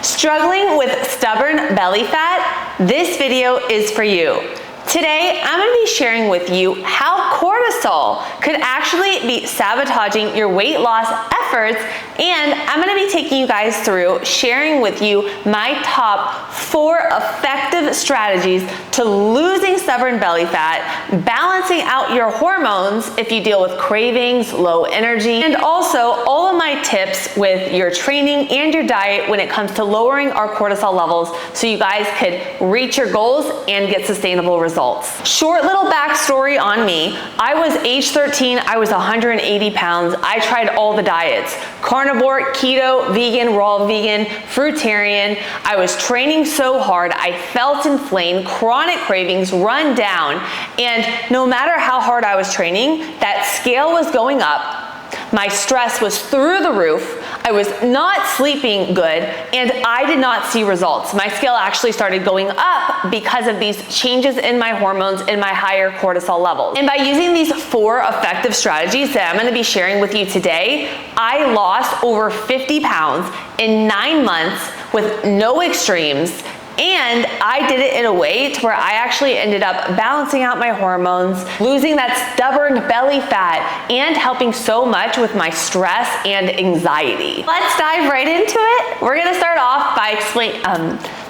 Struggling with stubborn belly fat? This video is for you. Today, I'm going to be sharing with you how cortisol could actually be sabotaging your weight loss efforts, and I'm going to be taking you guys through sharing with you my top 4 effective strategies to losing stubborn belly fat, balancing out your hormones if you deal with cravings, low energy, and also all of my tips with your training and your diet when it comes to lowering our cortisol levels so you guys could reach your goals and get sustainable results. Short little backstory on me. I was age 13, I was 180 pounds. I tried all the diets: carnivore, keto, vegan, raw vegan, fruitarian. I was training so hard, I felt inflamed, chronic cravings, run down, and no matter how hard I was training, that scale was going up. My stress was through the roof. I was not sleeping good, and I did not see results. My scale actually started going up because of these changes in my hormones and my higher cortisol levels. And by using these 4 effective strategies that I'm going to be sharing with you today, I lost over 50 pounds in 9 months with no extremes. And I did it in a way to where I actually ended up balancing out my hormones, losing that stubborn belly fat, and helping so much with my stress and anxiety. Let's dive right into it. We're gonna start off by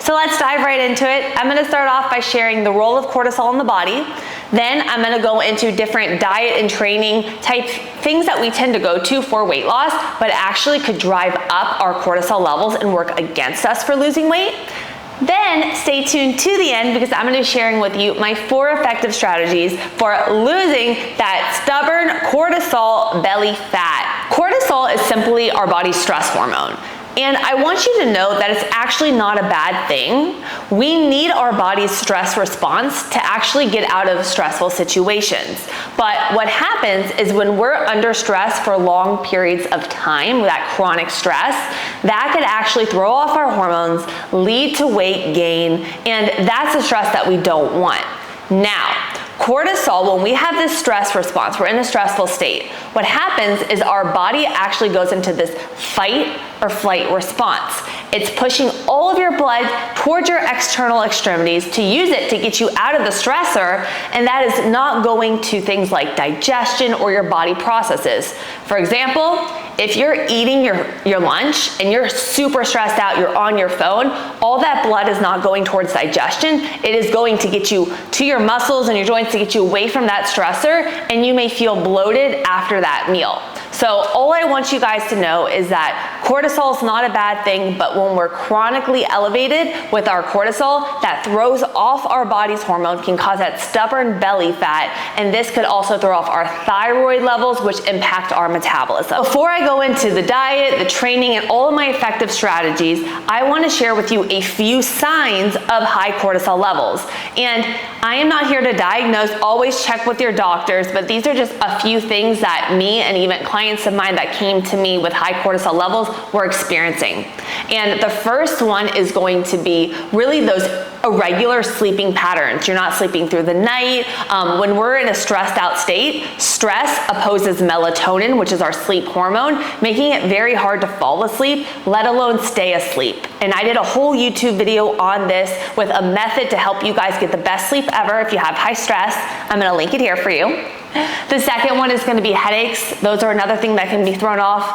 let's dive right into it. I'm gonna start off by sharing the role of cortisol in the body. Then I'm gonna go into different diet and training type things that we tend to go to for weight loss, but actually could drive up our cortisol levels and work against us for losing weight. Then stay tuned to the end because I'm going to be sharing with you my 4 effective strategies for losing that stubborn cortisol belly fat. Cortisol is simply our body's stress hormone. And I want you to know that it's actually not a bad thing. We need our body's stress response to actually get out of stressful situations. But what happens is when we're under stress for long periods of time, that chronic stress, that could actually throw off our hormones, lead to weight gain, and that's the stress that we don't want. Now, cortisol, when we have this stress response, we're in a stressful state, what happens is our body actually goes into this fight or flight response. It's pushing all of your blood towards your external extremities to use it to get you out of the stressor, and that is not going to things like digestion or your body processes. For example, if you're eating your lunch and you're super stressed out, you're on your phone, all that blood is not going towards digestion. It is going to get you to your muscles and your joints to get you away from that stressor, and you may feel bloated after that meal. So all I want you guys to know is that cortisol is not a bad thing, but when we're chronically elevated with our cortisol, that throws off our body's hormones, can cause that stubborn belly fat, and this could also throw off our thyroid levels, which impact our metabolism. Before I go into the diet, the training, and all of my effective strategies, I want to share with you a few signs of high cortisol levels. And I am not here to diagnose, always check with your doctors, but these are just a few things that me and even clients of mine that came to me with high cortisol levels were experiencing. And the first one is going to be really those irregular sleeping patterns. You're not sleeping through the night. When we're in a stressed out state, stress opposes melatonin, which is our sleep hormone, making it very hard to fall asleep, let alone stay asleep. And I did a whole YouTube video on this with a method to help you guys get the best sleep ever if you have high stress. I'm gonna link it here for you. The second one is going to be headaches. Those are another thing that can be thrown off.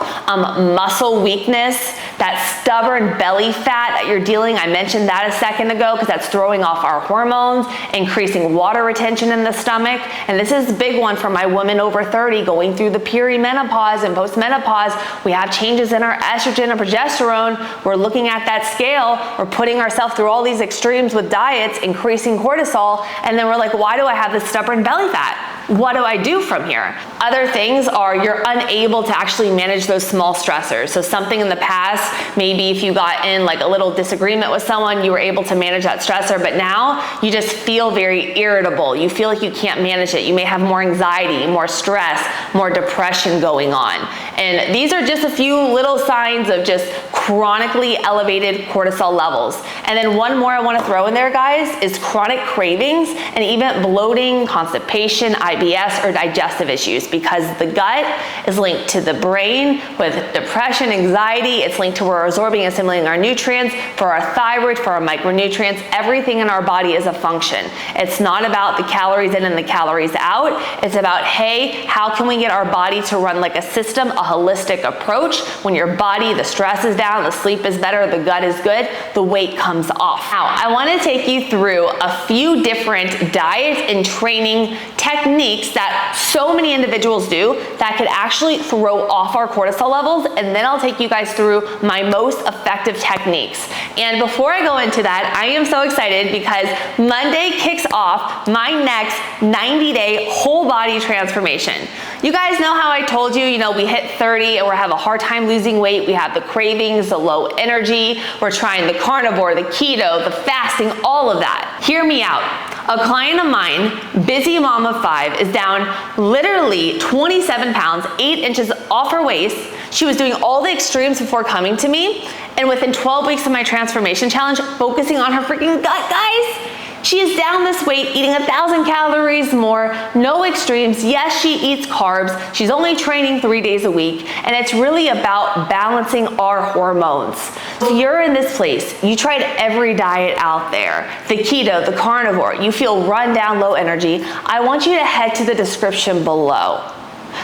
Muscle weakness, that stubborn belly fat that you're dealing. I mentioned that a second ago because that's throwing off our hormones, increasing water retention in the stomach. And this is a big one for my women over 30 going through the perimenopause and postmenopause. We have changes in our estrogen and progesterone. We're looking at that scale. We're putting ourselves through all these extremes with diets, increasing cortisol. And then we're like, why do I have this stubborn belly fat? What do I do from here? Other things are you're unable to actually manage those small stressors. So something in the past, maybe if you got in like a little disagreement with someone, you were able to manage that stressor, but now you just feel very irritable. You feel like you can't manage it. You may have more anxiety, more stress, more depression going on. And these are just a few little signs of just chronically elevated cortisol levels. And then one more I want to throw in there, guys, is chronic cravings and even bloating, constipation, IBS, or digestive issues, because the gut is linked to the brain with depression, anxiety. It's linked to where we're absorbing and assimilating our nutrients, for our thyroid, for our micronutrients. Everything in our body is a function. It's not about the calories in and the calories out. It's about, hey, how can we get our body to run like a system, a holistic approach? When your body, the stress is down, the sleep is better, the gut is good, the weight comes off. Now, I want to take you through a few different diets and training techniques that so many individuals do that could actually throw off our cortisol levels, and then I'll take you guys through my most effective techniques. And before I go into that, I am so excited because Monday kicks off my next 90-day whole body transformation. You guys know how I told you, we hit 30 and we have a hard time losing weight. We have the cravings, the low energy. We're trying the carnivore, the keto, the fasting, all of that. Hear me out. A client of mine, busy mom of 5, is down literally 27 pounds, 8 inches off her waist. She was doing all the extremes before coming to me. And within 12 weeks of my transformation challenge, focusing on her freaking gut, guys, she is down this weight, eating 1,000 calories more, no extremes. Yes, she eats carbs. She's only training 3 days a week. And it's really about balancing our hormones. If you're in this place, you tried every diet out there, the keto, the carnivore, you feel run down, low energy, I want you to head to the description below.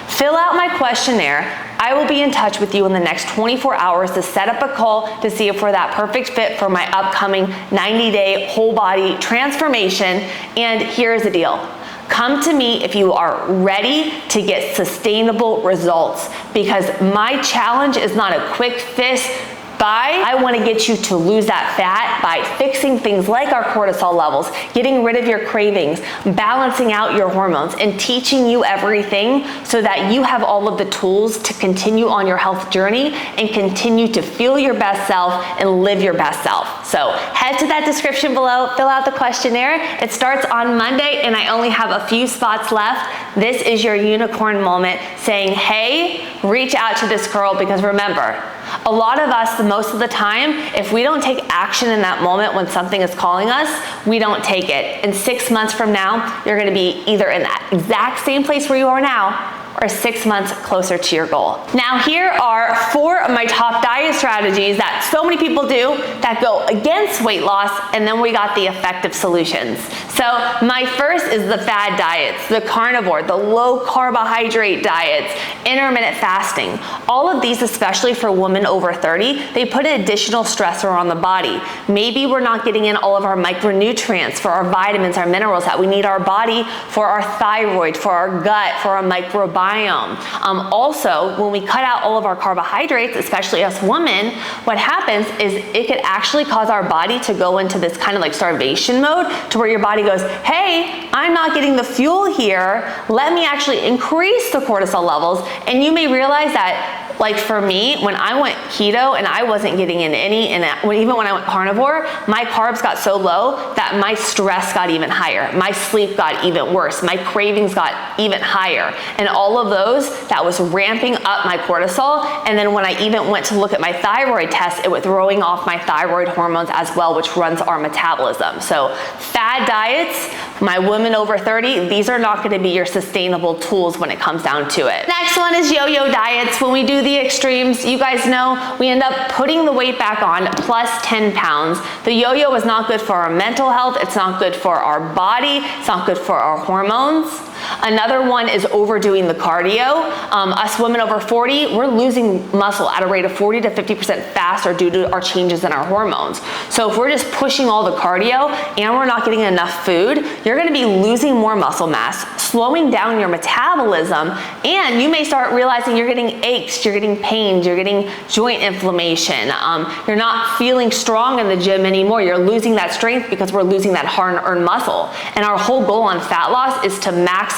Fill out my questionnaire. I will be in touch with you in the next 24 hours to set up a call to see if we're that perfect fit for my upcoming 90-day whole body transformation. And here's the deal. Come to me if you are ready to get sustainable results, because my challenge is not a quick fix. I want to get you to lose that fat by fixing things like our cortisol levels, getting rid of your cravings, balancing out your hormones, and teaching you everything so that you have all of the tools to continue on your health journey and continue to feel your best self and live your best self. So head to that description below, fill out the questionnaire. It starts on Monday and I only have a few spots left. This is your unicorn moment saying, hey, reach out to this girl, because remember, a lot of us, most of the time, if we don't take action in that moment when something is calling us, we don't take it. And 6 months from now, you're gonna be either in that exact same place where you are now, or 6 months closer to your goal. Now, here are 4 of my top diet strategies that so many people do that go against weight loss, and then we got the effective solutions. So my first is the fad diets, the carnivore, the low carbohydrate diets, intermittent fasting. All of these, especially for women over 30, they put an additional stressor on the body. Maybe we're not getting in all of our micronutrients, for our vitamins, our minerals that we need our body for, our thyroid, for our gut, for our microbiome. Also, when we cut out all of our carbohydrates, especially us women, what happens is it could actually cause our body to go into this kind of like starvation mode, to where your body goes, hey, I'm not getting the fuel here. Let me actually increase the cortisol levels. And you may realize that, like for me, when I went keto and I wasn't getting in any, and even when I went carnivore, my carbs got so low that my stress got even higher. My sleep got even worse. My cravings got even higher. And all of those, that was ramping up my cortisol. And then when I even went to look at my thyroid test, it was throwing off my thyroid hormones as well, which runs our metabolism. So fad diets, my women over 30, these are not gonna be your sustainable tools when it comes down to it. Next one is yo-yo diets. When we do the extremes, you guys know we end up putting the weight back on plus 10 pounds. The yo-yo is not good for our mental health. It's not good for our body. It's not good for our hormones. Another one is overdoing the cardio. Us women over 40, we're losing muscle at a rate of 40 to 50% faster due to our changes in our hormones. So if we're just pushing all the cardio and we're not getting enough food, you're gonna be losing more muscle mass, slowing down your metabolism, and you may start realizing you're getting aches, you're getting pains, you're getting joint inflammation. You're not feeling strong in the gym anymore. You're losing that strength because we're losing that hard-earned muscle. And our whole goal on fat loss is to maximize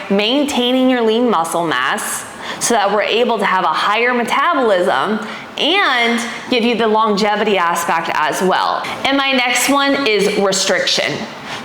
maintaining your lean muscle mass so that we're able to have a higher metabolism and give you the longevity aspect as well. And my next one is restriction.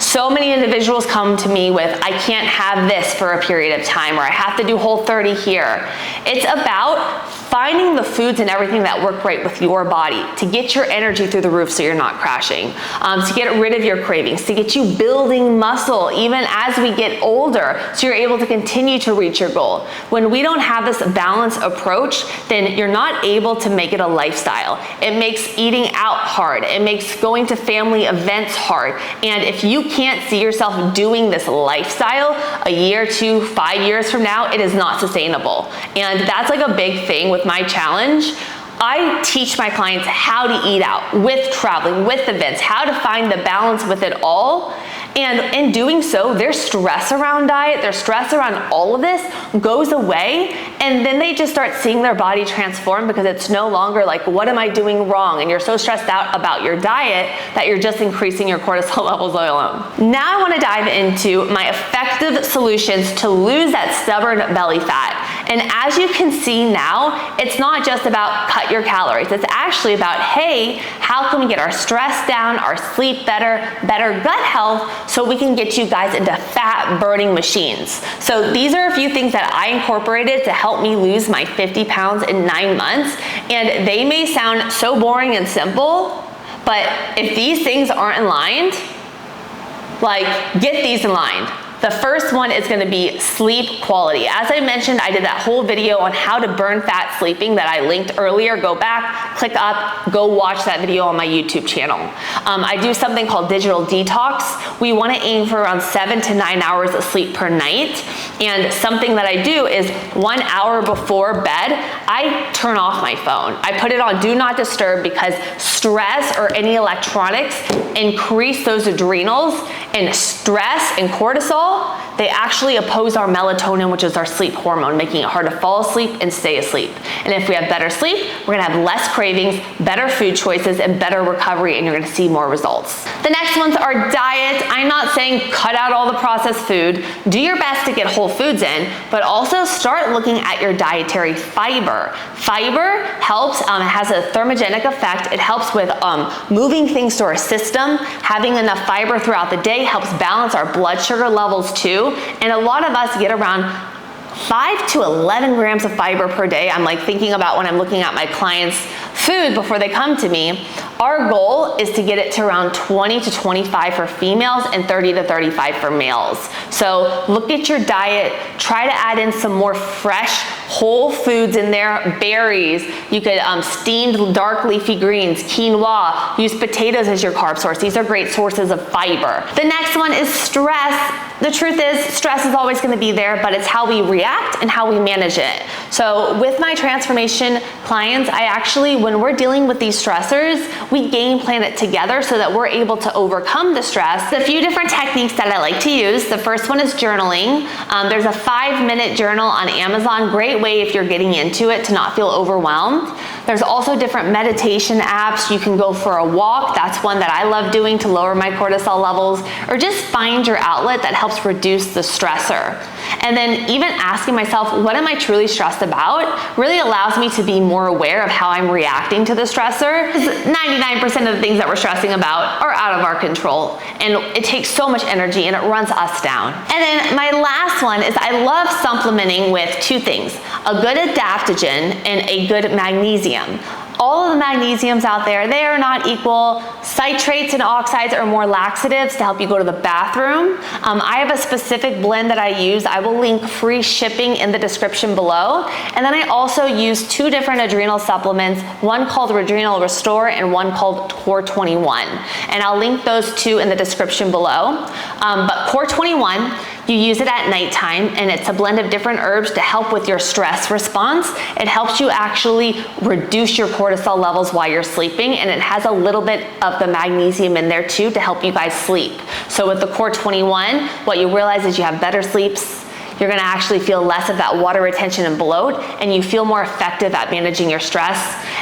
So many individuals come to me with, I can't have this for a period of time, or I have to do Whole30 here. It's about finding the foods and everything that work right with your body to get your energy through the roof so you're not crashing, to get rid of your cravings, to get you building muscle even as we get older so you're able to continue to reach your goal. When we don't have this balanced approach, then you're not able to make it a lifestyle. It makes eating out hard. It makes going to family events hard. And if you can't see yourself doing this lifestyle a year, 2, 5 years from now, it is not sustainable. And that's like a big thing with my challenge. I teach my clients how to eat out with traveling, with events, how to find the balance with it all. And in doing so, their stress around diet, their stress around all of this goes away, and then they just start seeing their body transform because it's no longer like, what am I doing wrong? And you're so stressed out about your diet that you're just increasing your cortisol levels alone. Now I want to dive into my effective solutions to lose that stubborn belly fat. And as you can see now, it's not just about cut your calories. It's actually about, hey, how can we get our stress down, our sleep better, better gut health, so we can get you guys into fat burning machines. So these are a few things that I incorporated to help me lose my 50 pounds in 9 months. And they may sound so boring and simple, but if these things aren't aligned, like, get these aligned. The first one is gonna be sleep quality. As I mentioned, I did that whole video on how to burn fat sleeping that I linked earlier. Go back, click up, go watch that video on my YouTube channel. I do something called digital detox. We wanna aim for around 7 to 9 hours of sleep per night. And something that I do is 1 hour before bed, I turn off my phone. I put it on do not disturb because stress or any electronics increase those adrenals, and stress and cortisol, they actually oppose our melatonin, which is our sleep hormone, making it hard to fall asleep and stay asleep. And if we have better sleep, we're gonna have less cravings, better food choices, and better recovery, and you're gonna see more results. The next ones are diet. I'm not saying cut out all the processed food. Do your best to get whole foods in, but also start looking at your dietary fiber. Fiber helps, it has a thermogenic effect. It helps with moving things through our system. Having enough fiber throughout the day helps balance our blood sugar levels too. And a lot of us get around 5 to 11 grams of fiber per day. I'm like thinking about when I'm looking at my clients' food before they come to me. Our goal is to get it to around 20 to 25 for females and 30 to 35 for males. So look at your diet, try to add in some more fresh whole foods in there, berries. You could steamed dark leafy greens, quinoa, use potatoes as your carb source. These are great sources of fiber. The next one is stress. The truth is, stress is always gonna be there, but it's how we react and how we manage it. So with my transformation clients, I actually, when we're dealing with these stressors, we game plan it together so that we're able to overcome the stress. A few different techniques that I like to use. The first one is journaling. There's a 5-minute journal on Amazon. Great way if you're getting into it to not feel overwhelmed. There's also different meditation apps. You can go for a walk. That's one that I love doing to lower my cortisol levels, or just find your outlet that helps reduce the stressor. And then even asking myself, what am I truly stressed about, really allows me to be more aware of how I'm reacting to the stressor. 99% of the things that we're stressing about are out of our control, and it takes so much energy and it runs us down. And then my last one is I love supplementing with 2 things, a good adaptogen and a good magnesium. All of the magnesiums out there, they are not equal. Citrates and oxides are more laxatives to help you go to the bathroom. I have a specific blend that I use. I will link free shipping in the description below. And then I also use 2 different adrenal supplements, one called Adrenal Restore and one called Core 21. And I'll link those 2 in the description below. But Core 21, you use it at nighttime, and it's a blend of different herbs to help with your stress response. It helps you actually reduce your cortisol levels while you're sleeping, and it has a little bit of the magnesium in there too to help you guys sleep. So with the Core 21, what you realize is you have better sleeps. You're gonna actually feel less of that water retention and bloat, and you feel more effective at managing your stress.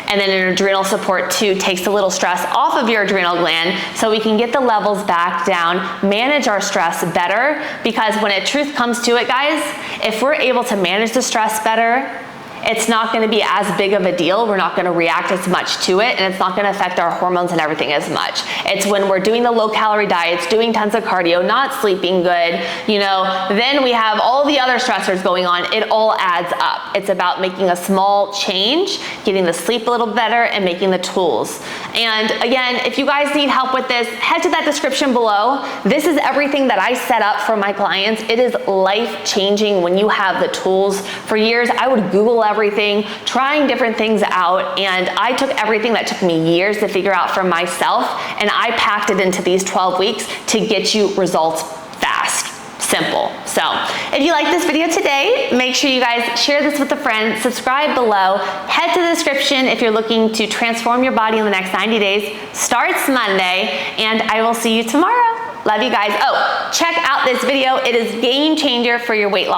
And then an adrenal support too takes a little stress off of your adrenal gland so we can get the levels back down, manage our stress better, because when truth comes to it, guys, if we're able to manage the stress better, it's not gonna be as big of a deal. We're not gonna react as much to it, and it's not gonna affect our hormones and everything as much. It's when we're doing the low-calorie diets, doing tons of cardio, not sleeping good, you know, then we have all the other stressors going on. It all adds up. It's about making a small change, getting the sleep a little better, and making the tools. And again, if you guys need help with this, head to that description below. This is everything that I set up for my clients. It is life-changing when you have the tools. For years, I would Google everything, trying different things out, and I took everything that took me years to figure out for myself, and I packed it into these 12 weeks to get you results fast. Simple. So if you like this video today, make sure you guys share this with a friend, subscribe below, head to the description if you're looking to transform your body in the next 90 days. Starts Monday, and I will see you tomorrow. Love you guys. Oh, check out this video. It is game changer for your weight loss.